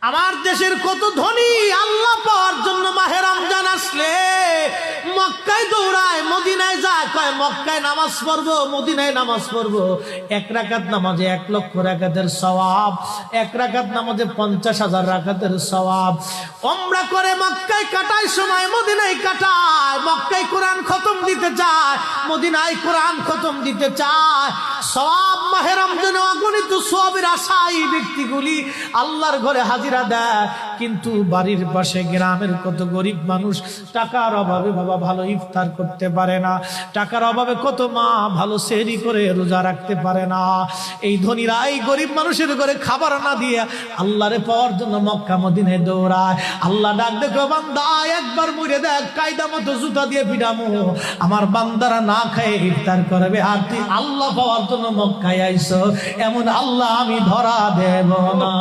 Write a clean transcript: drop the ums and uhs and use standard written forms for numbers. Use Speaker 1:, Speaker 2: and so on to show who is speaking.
Speaker 1: আমার দেশের কত ধনী আল্লাহ পাওয়ার জন্য মাহে রমজান আসলে মক্কায় দৌড়ায়, মদিনায় যায়, কয় মক্কায় নামাজ পড়বো, মদিনায় নামাজ পড়বো। 1 রাকাত নামাজে 1 লক্ষ রাকাতের সওয়াব, 1 রাকাত নামাজে 50,000 রাকাতের সওয়াব। উমরা করে মক্কায় কাটায় সময় মদিনায় কাটায়, মক্কায় কোরআন খতম দিতে চায়, মদিনায় কোরআন খতম দিতে চায়। সওয়াব মাহে রমজানে অগণিত সওয়াবের আশায় ব্যক্তিগুলি আল্লাহর ঘরে হাজিরা দেয়, কিন্তু বাড়ির পাশে গ্রামের কত গরিব মানুষ টাকার অভাবে বাবা ভালো ইফতার করতে পারে না, টাকার অভাবে কত মা ভালো সেহরি করে রোজা রাখতে পারে না। এই ধনীরা এই গরিব মানুষের ঘরে খাবার না দিয়ে আল্লাহরে পাওয়ার জন্য মক্কা মদিনায় দৌড়ায়। আল্লাহ ডাক দেখো বান্দা একবার মরে দেখ, কায়দা মতো জুতা দিয়ে পিটামো, আমার বান্দারা না খায় ইফতার করবে, আর তুই আল্লাহ পাওয়ার জন্য মক্কায় আইছো, এমন আল্লাহ আমি ধরা দেব না।